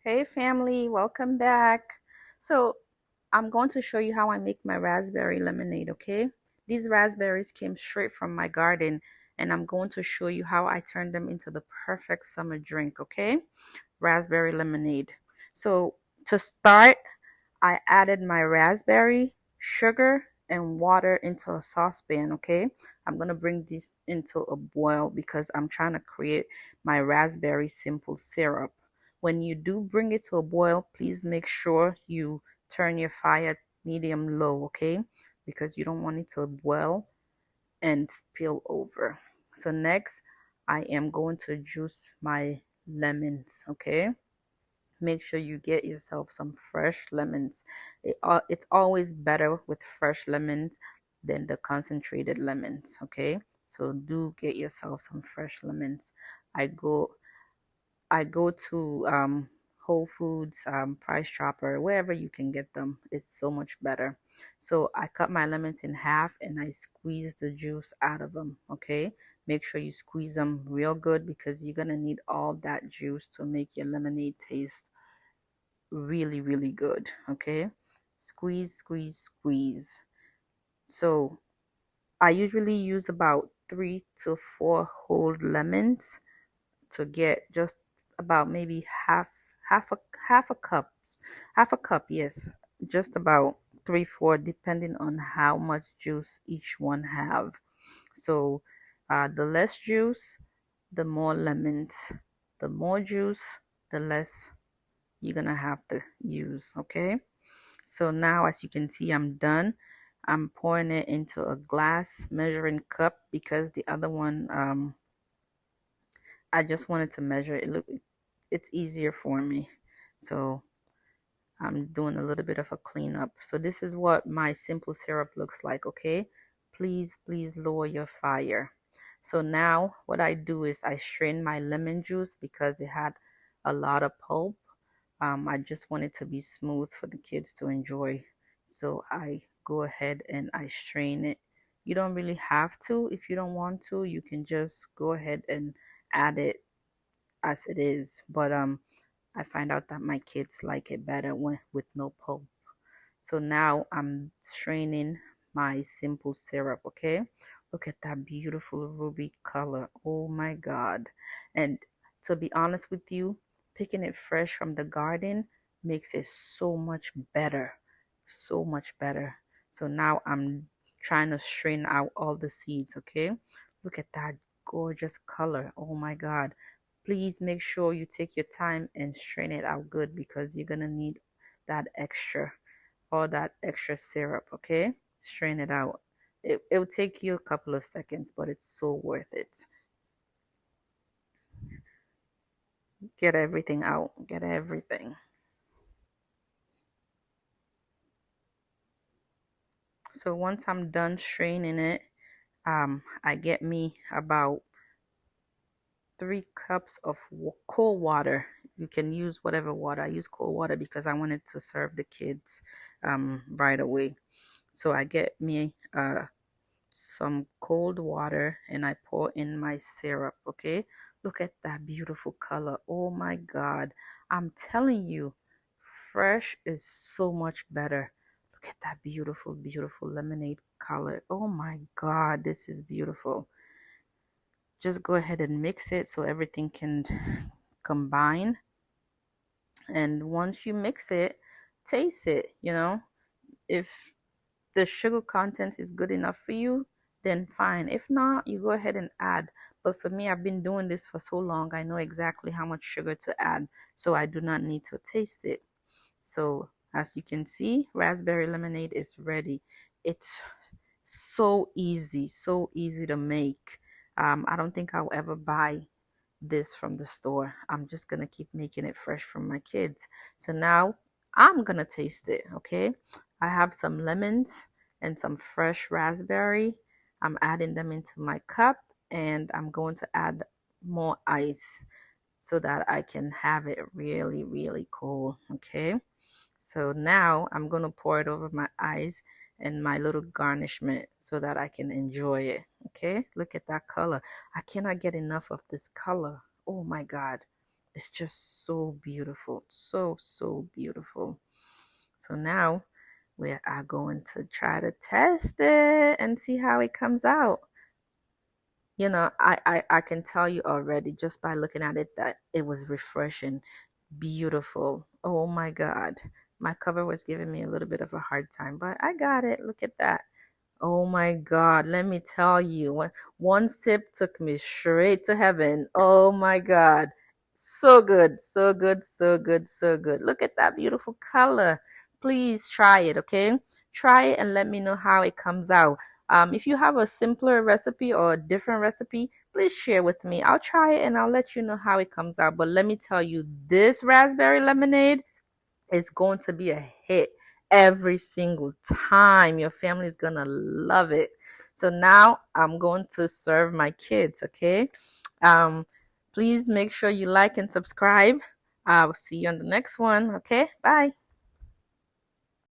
Hey family, welcome back. So I'm going to show you how I make my raspberry lemonade, okay? These raspberries came straight from my garden and I'm going to show you how I turned them into the perfect summer drink, okay? Raspberry lemonade. So to start, I added my raspberry, sugar, and water into a saucepan, okay? I'm gonna bring this into a boil because I'm trying to create my raspberry simple syrup. When you do bring it to a boil, please make sure you turn your fire medium low, okay? Because you don't want it to boil and spill over. So next, I am going to juice my lemons, okay? Make sure you get yourself some fresh lemons. It's always better with fresh lemons than the concentrated lemons, okay? So do get yourself some fresh lemons. I go to Whole Foods, Price Chopper, wherever you can get them. It's so much better. So I cut my lemons in half and I squeeze the juice out of them, okay? Make sure you squeeze them real good because you're gonna need all that juice to make your lemonade taste really, really good, okay? Squeeze, squeeze, squeeze. So I usually use about 3 to 4 whole lemons to get just about maybe half a half a cup, yes, just about 3 4 depending on how much juice each one have. So the less juice, the more lemons. The more juice, the less you're gonna have to use, okay? So now as you can see, I'm done. I'm pouring it into a glass measuring cup because the other one I just wanted to measure it. Look, it's easier for me. So I'm doing a little bit of a cleanup. So this is what my simple syrup looks like, okay? Please lower your fire. So now what I do is I strain my lemon juice because it had a lot of pulp. I just want it to be smooth for the kids to enjoy. So I go ahead and I strain it. You don't really have to. If you don't want to, you can just go ahead and add it as it is. But I find out that my kids like it better when with no pulp. So now I'm straining my simple syrup, okay? Look at that beautiful ruby color. Oh my God. And to be honest with you, picking it fresh from the garden makes it so much better. So much better. So now I'm trying to strain out all the seeds, okay? Look at that gorgeous color. Oh my God. Please make sure you take your time and strain it out good because you're going to need that extra all that extra syrup, okay? Strain it out. It will take you a couple of seconds, but it's so worth it. Get everything out. Get everything. So once I'm done straining it, I get me about 3 cups of cold water. You can use whatever water. I use cold water because I wanted to serve the kids right away. So I get me some cold water and I pour in my syrup, okay? Look at that beautiful color. Oh my God. I'm telling you, fresh is so much better. Look at that beautiful, beautiful lemonade color. Oh my God, this is beautiful. Just go ahead and mix it so everything can combine. And once you mix it, taste it, If the sugar content is good enough for you, then fine. If not, you go ahead and add. But for me, I've been doing this for so long, I know exactly how much sugar to add, so I do not need to taste it. So as you can see, raspberry lemonade is ready. It's so easy to make. I don't think I'll ever buy this from the store. I'm just gonna keep making it fresh for my kids. So now I'm gonna taste it, okay? I have some lemons and some fresh raspberry. I'm adding them into my cup and I'm going to add more ice so that I can have it really, really cold, okay? So now I'm going to pour it over my eyes and my little garnishment so that I can enjoy it. Okay, look at that color. I cannot get enough of this color. Oh my God, It's just so beautiful. So, so beautiful. So now we are going to try to test it and see how it comes out. I can tell you already just by looking at it that it was refreshing, beautiful. Oh my God. My cover was giving me a little bit of a hard time, but I got it. Look at that. Oh my God, let me tell you, one sip took me straight to heaven. Oh my God. So good, so good, so good, so good. Look at that beautiful color. Please try it, okay? Try it and let me know how it comes out. If you have a simpler recipe or a different recipe, please share with me. I'll try it and I'll let you know how it comes out. But let me tell you, this raspberry lemonade is going to be a hit every single time. Your family is gonna love it. So now I'm going to serve my kids, okay? Um, Please make sure you like and subscribe. I'll see you on the next one, okay? Bye.